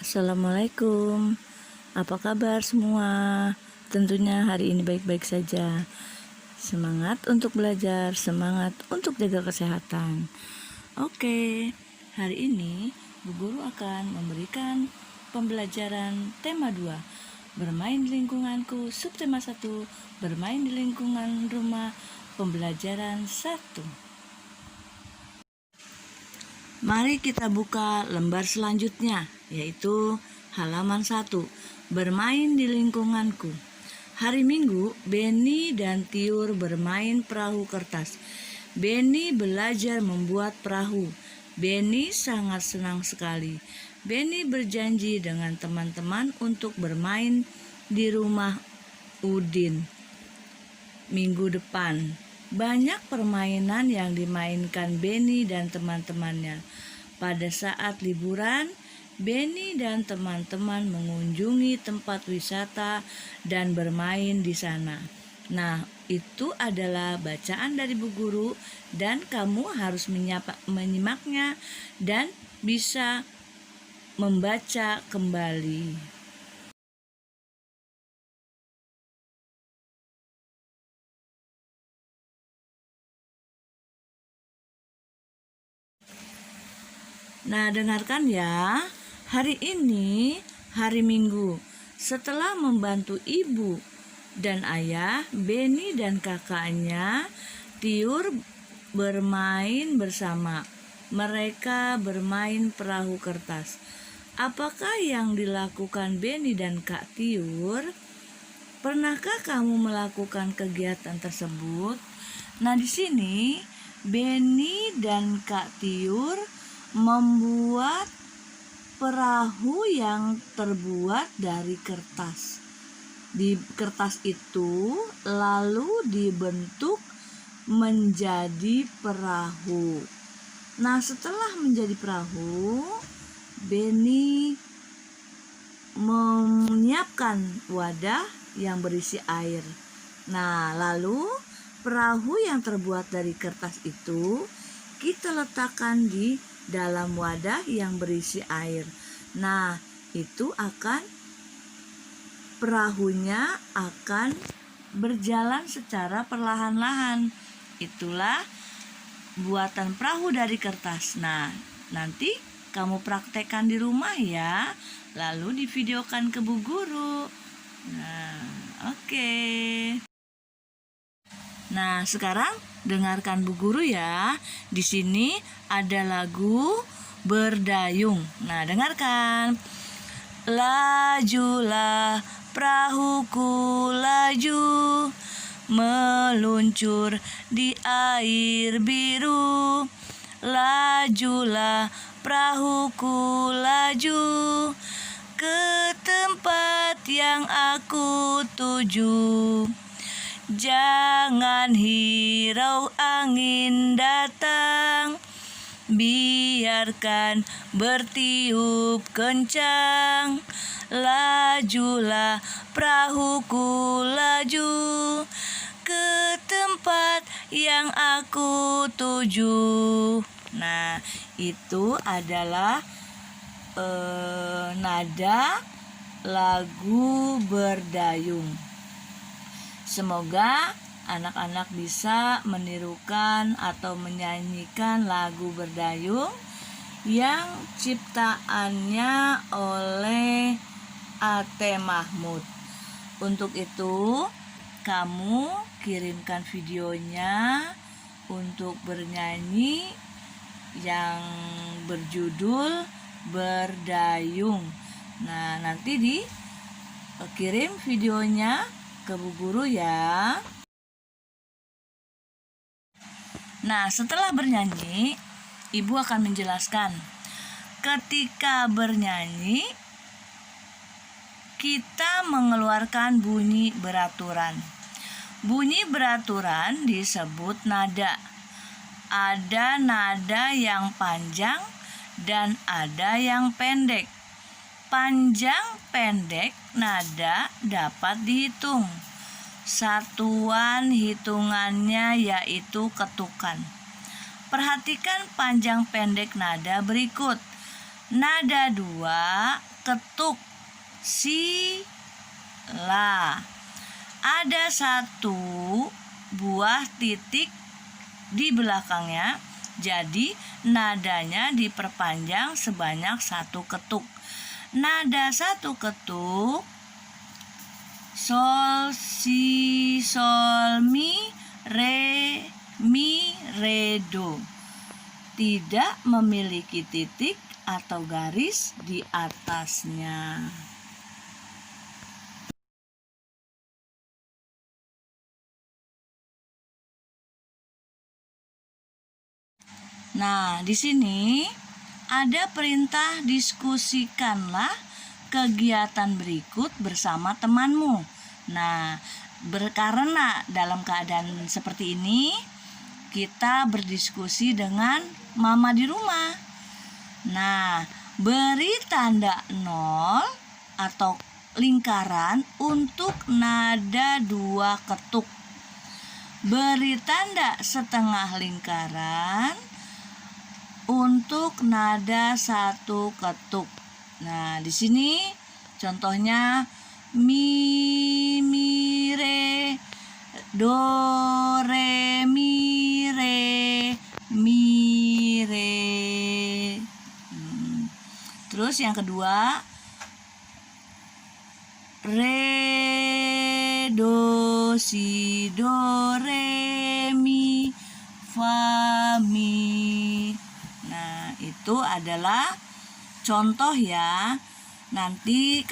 Assalamualaikum. Apa kabar semua? Tentunya hari ini baik-baik saja. Semangat untuk belajar, semangat untuk jaga kesehatan. Oke, hari ini Bu Guru akan memberikan pembelajaran tema 2. Bermain di lingkunganku, subtema 1. Bermain di lingkungan rumah, pembelajaran 1. Mari kita buka lembar selanjutnya, yaitu halaman 1. Bermain di lingkunganku. Hari Minggu, Beni dan Tiur bermain perahu kertas. Beni belajar membuat perahu. Beni sangat senang sekali. Beni berjanji dengan teman-teman untuk bermain di rumah Udin minggu depan. Banyak permainan yang dimainkan Beni dan teman-temannya. Pada saat liburan, Beni dan teman-teman mengunjungi tempat wisata dan bermain di sana. Nah, itu adalah bacaan dari Bu Guru dan kamu harus menyimaknya dan bisa membaca kembali. Nah, dengarkan ya. Hari ini hari Minggu. Setelah membantu ibu dan ayah, Beni dan kakaknya Tiur bermain bersama. Mereka bermain perahu kertas. Apakah yang dilakukan Beni dan Kak Tiur? Pernahkah kamu melakukan kegiatan tersebut? Nah, di sini Beni dan Kak Tiur membuat perahu yang terbuat dari kertas. Di kertas itu lalu dibentuk menjadi perahu. Nah, setelah menjadi perahu, Beni menyiapkan wadah yang berisi air. Nah, lalu perahu yang terbuat dari kertas itu kita letakkan di dalam wadah yang berisi air. Nah, itu perahunya akan berjalan secara perlahan-lahan. Itulah buatan perahu dari kertas. Nah, nanti kamu praktekkan di rumah ya. Lalu divideokan ke Bu Guru. Nah, oke. Nah, sekarang dengarkan Bu Guru ya. Di sini ada lagu Berdayung. Nah, dengarkan. Lajulah perahuku laju, meluncur di air biru. Lajulah perahuku laju, ke tempat yang aku tuju. Jangan hirau angin datang, biarkan bertiup kencang. Lajulah perahuku laju, ke tempat yang aku tuju. Nah, itu adalah nada lagu Berdayung. Semoga anak-anak bisa menirukan atau menyanyikan lagu Berdayung yang ciptaannya oleh A.T. Mahmud. Untuk itu, kamu kirimkan videonya untuk bernyanyi yang berjudul Berdayung. Nah, nanti dikirim videonya ke Bu Guru ya. Nah, setelah bernyanyi, Ibu akan menjelaskan. Ketika bernyanyi, kita mengeluarkan bunyi beraturan. Bunyi beraturan disebut nada. Ada nada yang panjang dan ada yang pendek. Panjang pendek nada dapat dihitung. Satuan hitungannya yaitu ketukan. Perhatikan panjang pendek nada berikut. Nada 2, ketuk, si, la. Ada 1 buah titik di belakangnya, jadi nadanya diperpanjang sebanyak 1 ketuk. Nada 1 ketuk, sol, si, sol, mi, re, do. Tidak memiliki titik atau garis di atasnya. Nah, di sini ada perintah diskusikanlah kegiatan berikut bersama temanmu. Nah, karena dalam keadaan seperti ini, kita berdiskusi dengan mama di rumah. Nah, beri tanda 0 atau lingkaran untuk nada 2 ketuk. Beri tanda setengah lingkaran untuk nada 1 ketuk. Nah, di sini contohnya mi, re, do, re, mi, re. Terus yang kedua, re, do, si, do, re, mi, fa, mi. Nah, itu adalah contoh ya. Nanti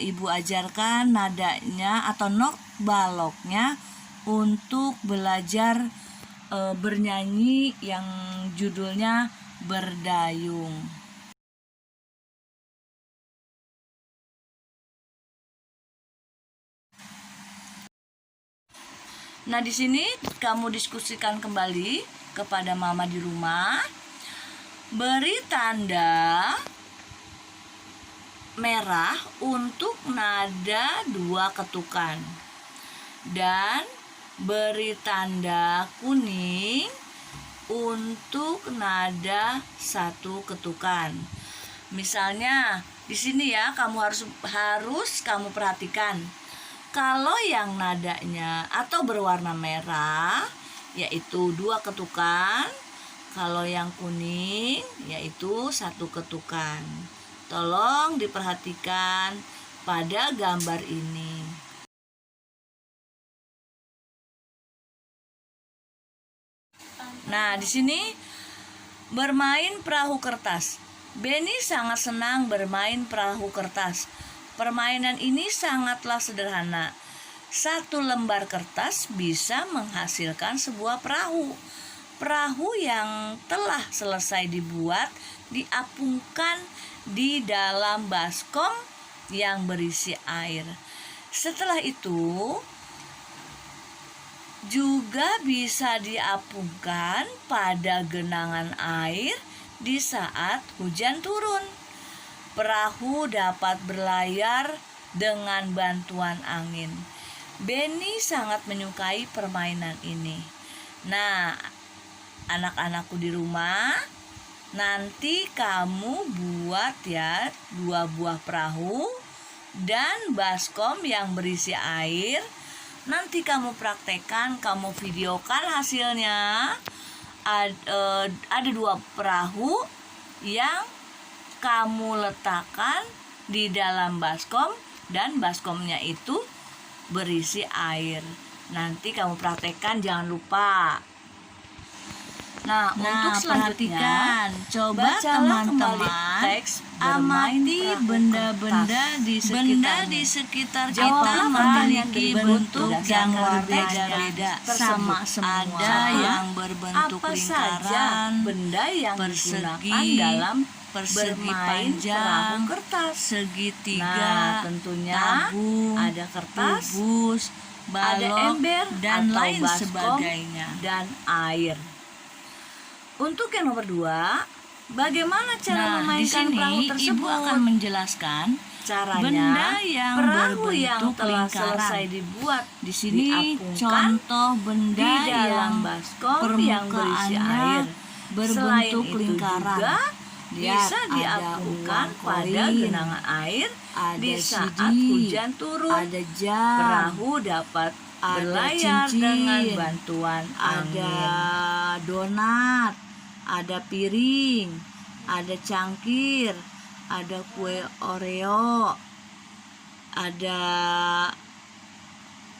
Ibu ajarkan nadanya atau not baloknya untuk belajar bernyanyi yang judulnya berdayung. Nah, di sini kamu diskusikan kembali kepada mama di rumah. Beri tanda merah untuk nada 2 ketukan dan beri tanda kuning untuk nada 1 ketukan. Misalnya di sini ya, kamu harus kamu perhatikan. Kalau yang nadanya atau berwarna merah yaitu 2 ketukan, kalau yang kuning yaitu 1 ketukan. Tolong diperhatikan pada gambar ini. Nah, di sini bermain perahu kertas. Benny sangat senang bermain perahu kertas. Permainan ini sangatlah sederhana. 1 lembar kertas bisa menghasilkan sebuah perahu. Perahu yang telah selesai dibuat diapungkan di dalam baskom yang berisi air. Setelah itu juga bisa diapungkan pada genangan air di saat hujan turun. Perahu dapat berlayar dengan bantuan angin. Benny sangat menyukai permainan ini. Nah, anak-anakku di rumah, nanti kamu buat ya 2 buah perahu dan baskom yang berisi air. Nanti kamu praktekkan, kamu videokan hasilnya. Ada 2 perahu yang kamu letakkan di dalam baskom dan baskomnya itu berisi air. Nanti kamu praktekkan, jangan lupa. Nah, untuk selanjutnya, coba teman-teman amati benda-benda di sekitar kita memiliki bentuk yang berbeda-beda, sama semua. Ada yang berbentuk lingkaran, benda yang digunakan dalam persegi panjang, kertas, segitiga, tentunya tabung, ada kertas, kubus, balok, ada ember dan lain sebagainya, dan air. Untuk yang nomor 2, bagaimana cara memainkan perahu tersebut? Ibu akan menjelaskan caranya. Benda yang perahu yang telah selesai dibuat di sini contoh benda di dalam baskom yang berisi air berbentuk lingkaran. bisa diapungkan pada genangan air di saat hujan turun. Ada jam, Perahu dapat berlayar cincin, dengan bantuan angin. ada donat, ada piring, ada cangkir, ada kue Oreo, ada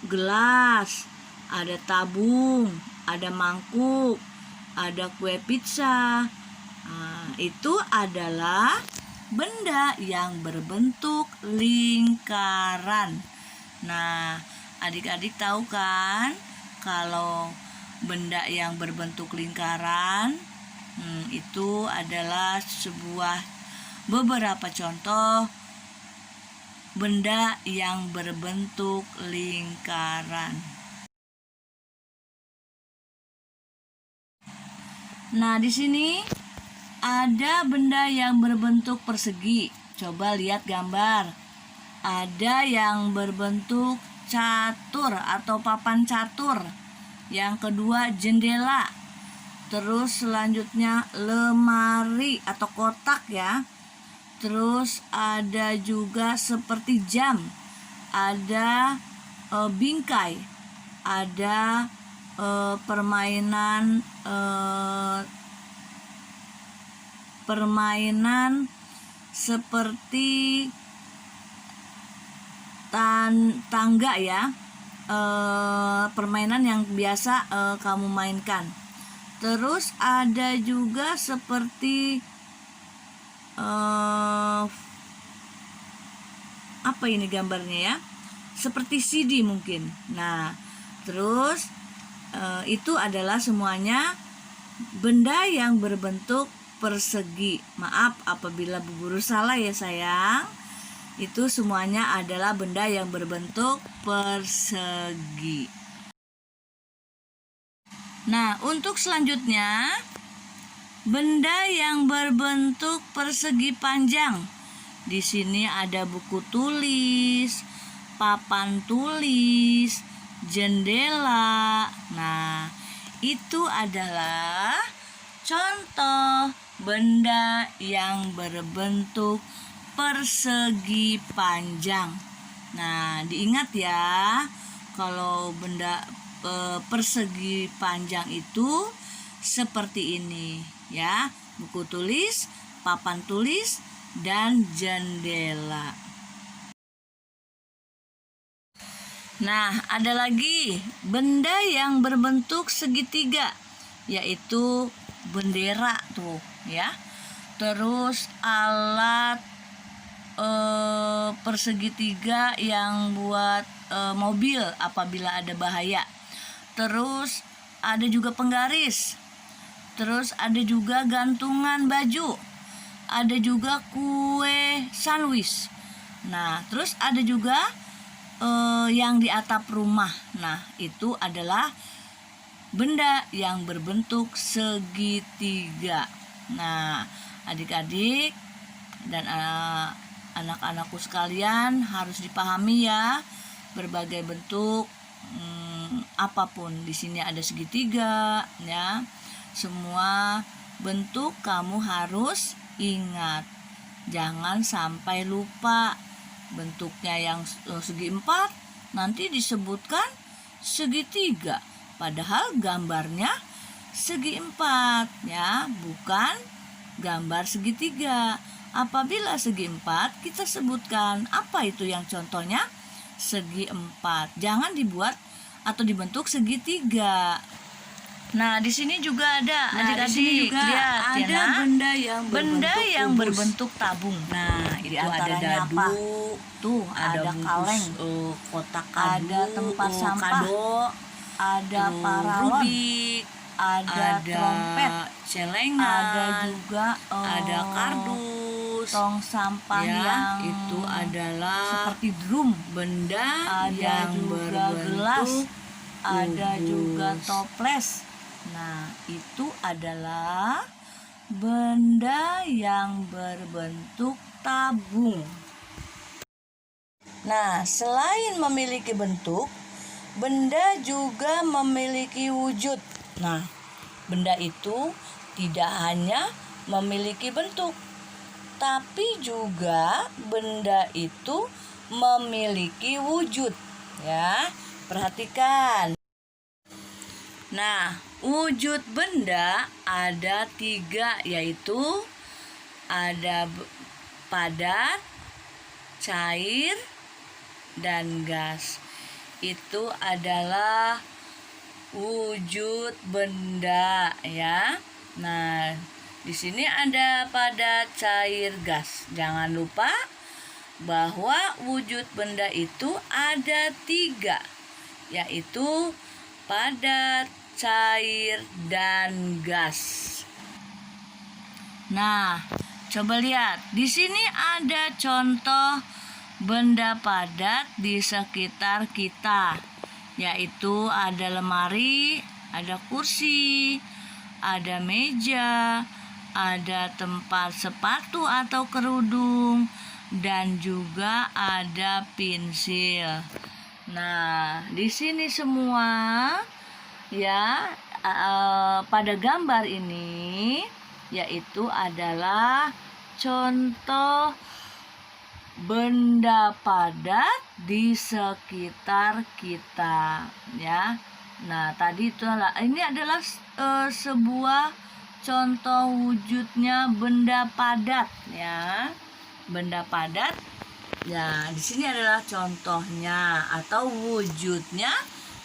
gelas, ada tabung, ada mangkuk, ada kue pizza. Nah, itu adalah benda yang berbentuk lingkaran. Nah, adik-adik tahu kan kalau benda yang berbentuk lingkaran itu adalah beberapa contoh benda yang berbentuk lingkaran. Nah, di sini ada benda yang berbentuk persegi. Coba lihat gambar. Ada yang berbentuk catur atau papan catur. Yang kedua jendela. Terus selanjutnya lemari atau kotak ya. Terus ada juga seperti jam. Ada bingkai. Ada permainan seperti tangga ya, permainan yang biasa kamu mainkan. Terus ada juga seperti apa ini gambarnya ya, seperti CD mungkin. Nah, terus itu adalah semuanya benda yang berbentuk persegi. Maaf apabila Bu Guru salah ya sayang. Itu semuanya adalah benda yang berbentuk persegi. Nah, untuk selanjutnya benda yang berbentuk persegi panjang. Di sini ada buku tulis, papan tulis, jendela. Nah, itu adalah contoh benda yang berbentuk persegi panjang. Nah, diingat ya, kalau benda persegi panjang itu seperti ini ya, buku tulis, papan tulis, dan jendela. Nah, ada lagi benda yang berbentuk segitiga, yaitu bendera tuh ya. Terus alat persegitiga yang buat mobil apabila ada bahaya. Terus ada juga penggaris. Terus ada juga gantungan baju. Ada juga kue sandwich. Nah, terus ada juga yang di atap rumah. Nah, itu adalah benda yang berbentuk segitiga. Nah, adik-adik dan anak-anakku sekalian harus dipahami ya, berbagai bentuk apapun. Di sini ada segitiga ya. Semua bentuk kamu harus ingat. Jangan sampai lupa. Bentuknya yang segi empat nanti disebutkan segitiga, padahal gambarnya segi empat ya, bukan gambar segitiga. Apabila segi empat, kita sebutkan apa itu yang contohnya segi empat. Jangan dibuat atau dibentuk segitiga. Nah, di sini juga ada, adik-adik lihat ada ya, benda yang berbentuk tabung. Nah, itu ada dadu, apa? Tuh ada kaleng, kotak kado, ada tempat sampah, ada paralon, rubik, ada trompet, celengan, ada juga ada kardus, tong sampah ya, yang itu adalah seperti drum, benda ada yang juga berbentuk gelas, ada kubus. juga toples. Nah, itu adalah benda yang berbentuk tabung. Nah, selain memiliki bentuk, benda juga memiliki wujud. Nah, benda itu tidak hanya memiliki bentuk, tapi juga benda itu memiliki wujud. Ya, perhatikan. Nah, wujud benda ada 3, yaitu ada padat, cair, dan gas. Itu adalah wujud benda ya. Nah, di sini ada padat, cair, gas. Jangan lupa bahwa wujud benda itu ada 3, yaitu padat, cair, dan gas. Nah, coba lihat. Di sini ada contoh benda padat di sekitar kita, yaitu ada lemari, ada kursi, ada meja, ada tempat sepatu atau kerudung, dan juga ada pensil. Nah, di sini semua ya pada gambar ini yaitu adalah contoh benda padat di sekitar kita ya. Nah, tadi ini adalah sebuah contoh wujudnya benda padat ya. Benda padat ya, di sini adalah contohnya atau wujudnya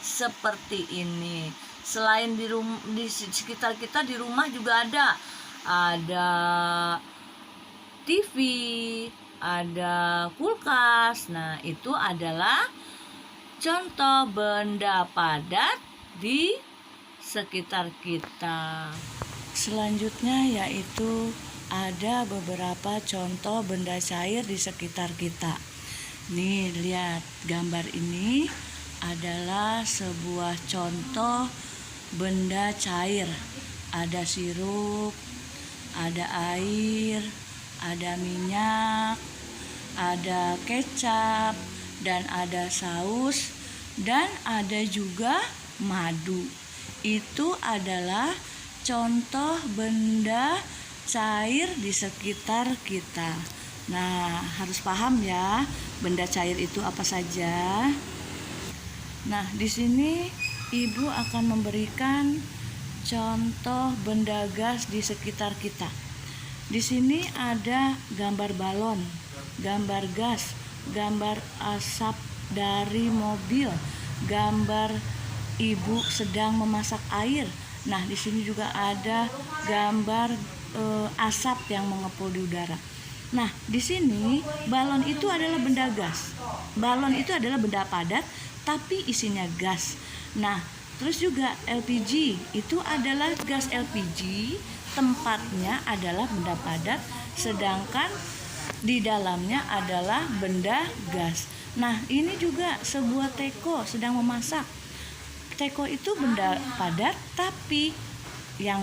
seperti ini. Selain di sekitar kita di rumah juga ada TV, ada kulkas. Nah, itu adalah contoh benda padat di sekitar kita. Selanjutnya yaitu ada beberapa contoh benda cair di sekitar kita. Nih, lihat gambar ini adalah sebuah contoh benda cair. Ada sirup, ada air, ada minyak, ada kecap, dan ada saus, dan ada juga madu. Itu adalah contoh benda cair di sekitar kita. Nah, harus paham ya, benda cair itu apa saja. Nah, di sini Ibu akan memberikan contoh benda gas di sekitar kita. Di sini ada gambar balon, gambar gas, gambar asap dari mobil, gambar ibu sedang memasak air. Nah, di sini juga ada gambar asap yang mengepul di udara. Nah, di sini balon itu adalah benda gas. Balon itu adalah benda padat tapi isinya gas. Nah, terus juga LPG itu adalah gas LPG, tempatnya adalah benda padat, sedangkan di dalamnya adalah benda gas. Nah, ini juga sebuah teko sedang memasak. Teko itu benda padat tapi yang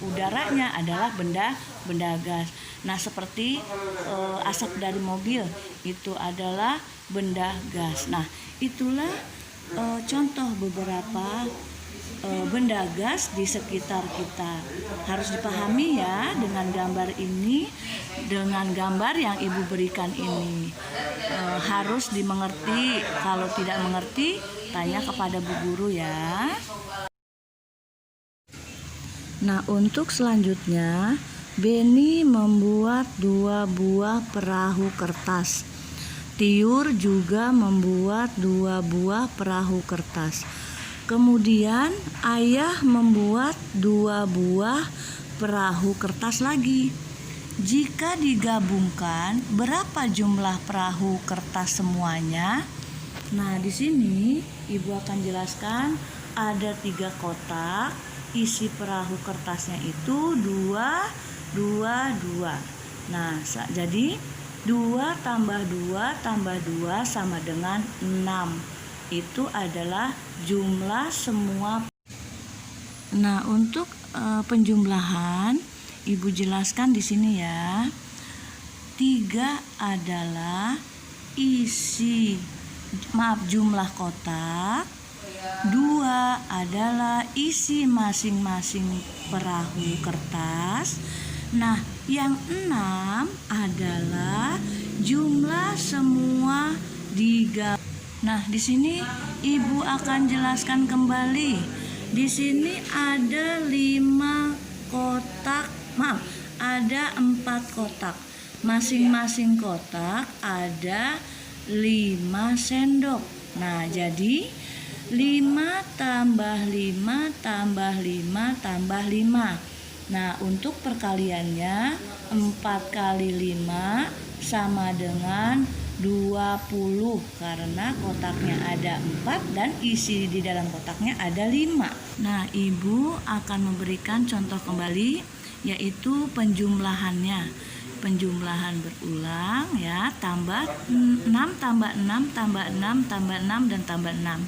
udaranya adalah benda gas. Nah, seperti asap dari mobil itu adalah benda gas. Nah, itulah contoh beberapa benda gas di sekitar kita. Harus dipahami ya dengan gambar ini, dengan gambar yang Ibu berikan ini. Harus dimengerti. Kalau tidak mengerti, tanya kepada Bu Guru ya. Nah, untuk selanjutnya Beni membuat 2 buah perahu kertas. Tiur juga membuat 2 buah perahu kertas. Kemudian Ayah membuat 2 buah perahu kertas lagi. Jika digabungkan, berapa jumlah perahu kertas semuanya? Nah, di sini Ibu akan jelaskan ada 3 kotak. Isi perahu kertasnya itu 2, 2, 2. Nah, jadi 2 tambah 2 tambah 2 sama dengan 6. Itu adalah jumlah semua. Nah, untuk penjumlahan Ibu jelaskan di sini ya. 3 adalah jumlah kotak. 2 adalah isi masing-masing perahu kertas, Nah, yang 6 adalah jumlah semua digambar. Nah, di sini Ibu akan jelaskan kembali. Di sini ada 5 kotak, ada 4 kotak. Masing-masing kotak ada 5 sendok. Nah, jadi 5 tambah 5 tambah 5 tambah 5. Nah, untuk perkaliannya 4 kali 5 sama dengan 20 karena kotaknya ada 4 dan isi di dalam kotaknya ada 5. Nah, Ibu akan memberikan contoh kembali yaitu penjumlahannya. Penjumlahan berulang ya, tambah 6 tambah 6 tambah 6 tambah 6 dan tambah 6.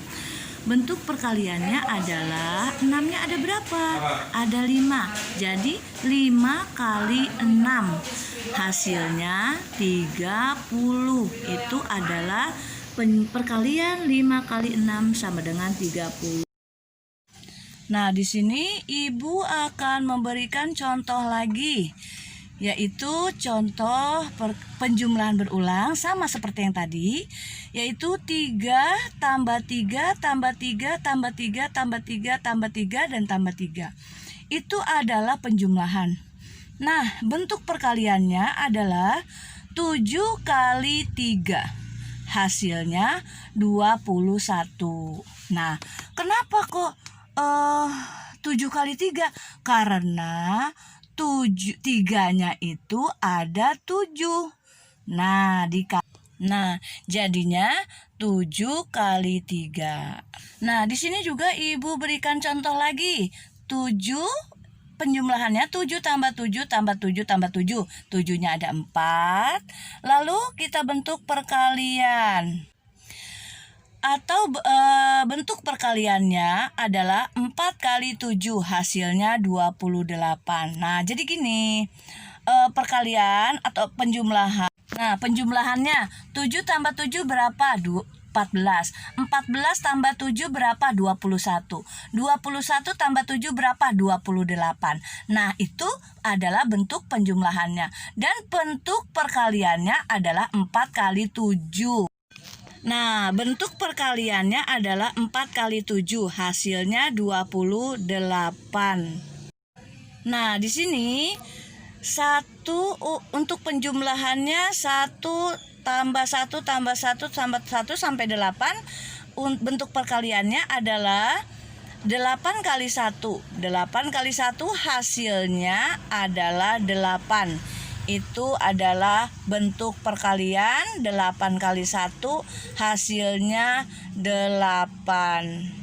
Bentuk perkaliannya adalah 6-nya ada berapa? Ada 5. Jadi 5 kali 6. Hasilnya 30. Itu adalah perkalian 5 kali 6 sama dengan 30. Nah, di sini Ibu akan memberikan contoh lagi, yaitu contoh penjumlahan berulang sama seperti yang tadi, yaitu 3 tambah 3 tambah 3 tambah 3 tambah 3 tambah 3 dan tambah 3. Itu adalah penjumlahan. Nah, bentuk perkaliannya adalah 7 kali 3. Hasilnya 21. Nah, kenapa kok 7 kali 3? Karena 3-nya itu ada 7. Nah, jadinya 7 kali 3. Nah, di sini juga Ibu berikan contoh lagi. 7 penjumlahannya 7 tambah 7 tambah 7 tambah 7. 7-nya ada 4. Lalu kita bentuk perkalian. Atau bentuk perkaliannya adalah 4 kali 7, hasilnya 28. Nah, jadi gini, perkalian atau penjumlahan. Nah, penjumlahannya 7 tambah 7 berapa? 14. 14 tambah 7 berapa? 21. 21 tambah 7 berapa? 28. Nah, itu adalah bentuk penjumlahannya. Dan bentuk perkaliannya adalah 4 kali 7. Nah, bentuk perkaliannya adalah 4 kali 7, hasilnya 28. Nah, di sini untuk penjumlahannya 1 tambah 1 tambah 1 tambah 1 sampai 8. Bentuk perkaliannya adalah 8 kali 1. 8 kali 1 hasilnya adalah 8. Itu adalah bentuk perkalian. 8 kali 1 hasilnya 8.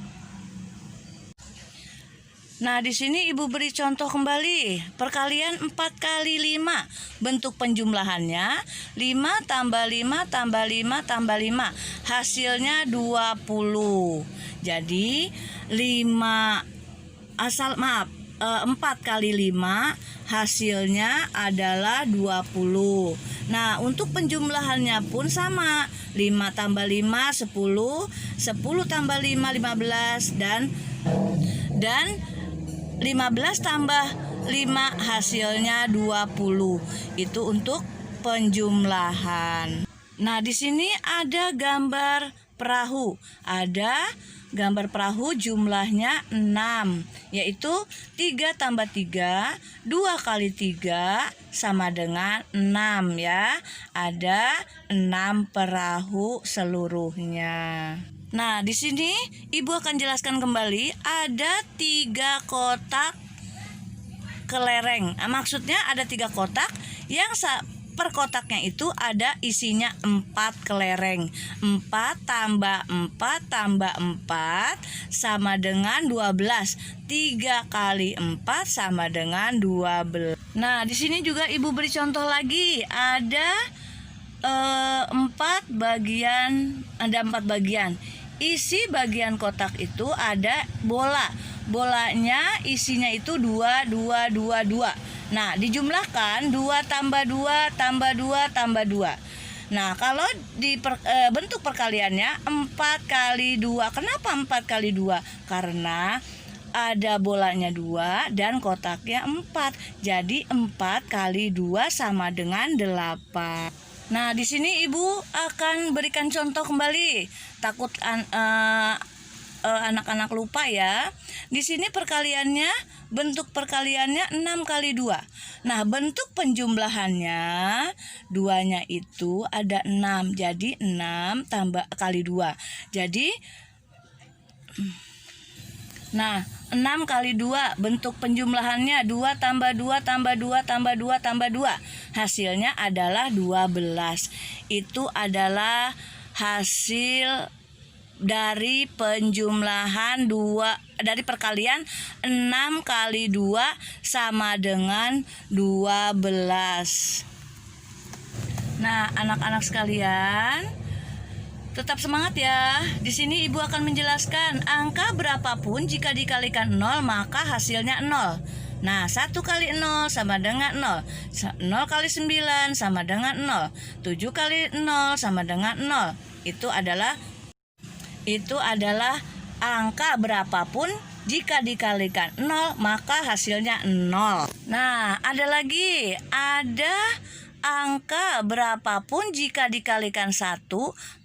Nah, di sini Ibu beri contoh kembali. Perkalian 4 kali 5. Bentuk penjumlahannya 5 tambah 5 tambah 5 tambah 5. Hasilnya 20. Jadi 4 kali 5 hasilnya adalah 20. Nah, untuk penjumlahannya pun sama. 5 tambah 5 10, 10 tambah 5 15 dan 15 tambah 5 hasilnya 20. Itu untuk penjumlahan. Nah, di sini ada gambar perahu. Ada gambar perahu jumlahnya 6, yaitu 3 tambah 3, 2 kali 3 sama dengan 6 ya. Ada 6 perahu seluruhnya. Nah, di sini Ibu akan jelaskan kembali ada 3 kotak kelereng. Maksudnya ada 3 kotak yang per kotaknya itu ada isinya 4 kelereng. 4 tambah 4 tambah 4 sama dengan 12. 3 kali 4 sama dengan 12. Nah, di sini juga Ibu beri contoh lagi. Ada 4 bagian. Isi bagian kotak itu ada bola. Bolanya isinya itu 2, 2, 2, 2. Nah, dijumlahkan 2 tambah 2 tambah 2 tambah 2. Nah, kalau di bentuk perkaliannya 4 kali 2. Kenapa 4 kali 2? Karena ada bolanya 2 dan kotaknya 4. Jadi 4 kali 2 sama dengan 8. Nah, di sini Ibu akan berikan contoh kembali. Takut anak-anak lupa ya. Di sini perkaliannya, bentuk perkaliannya 6 kali 2. Nah, bentuk penjumlahannya 2-nya itu ada 6. Jadi 6 tambah kali 2. Jadi 6 kali 2 bentuk penjumlahannya 2 tambah 2 tambah 2 tambah 2 tambah 2. Hasilnya adalah 12. Itu adalah hasil dari penjumlahan dari perkalian 6 kali 2 sama dengan 12. Nah, anak-anak sekalian, tetap semangat ya. Di sini Ibu akan menjelaskan angka berapapun jika dikalikan 0 maka hasilnya 0. Nah, 1 kali 0 sama dengan 0. 0 kali 9 sama dengan 0. 7 kali 0 sama dengan 0. Itu adalah angka berapapun jika dikalikan 0 maka hasilnya 0. Nah, ada lagi. Ada angka berapapun jika dikalikan 1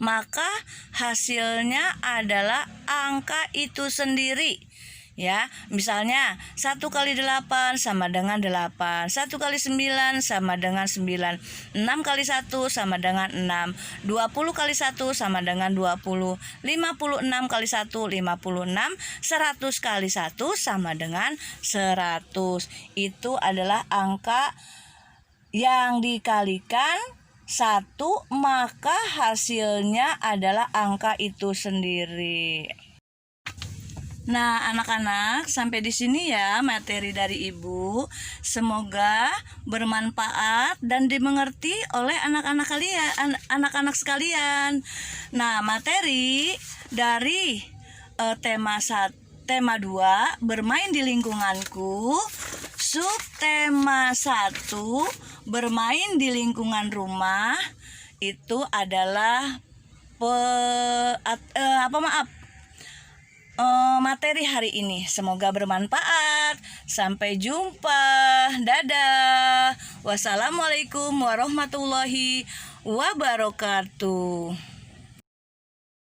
maka hasilnya adalah angka itu sendiri. Ya, misalnya 1 kali 8 sama dengan 8, 1 kali 9 sama dengan 9, 6 kali 1 sama dengan 6, 20 kali 1 sama dengan 20, 56 kali 1 56, 100 kali 1 sama dengan 100. Itu adalah angka yang dikalikan 1 maka hasilnya adalah angka itu sendiri. Nah, anak-anak, sampai di sini ya materi dari Ibu. Semoga bermanfaat dan dimengerti oleh anak-anak sekalian. Nah, materi dari tema 2 bermain di lingkunganku, subtema 1 bermain di lingkungan rumah, itu adalah materi hari ini. Semoga bermanfaat. Sampai jumpa. Dadah. Wassalamualaikum warahmatullahi wabarakatuh.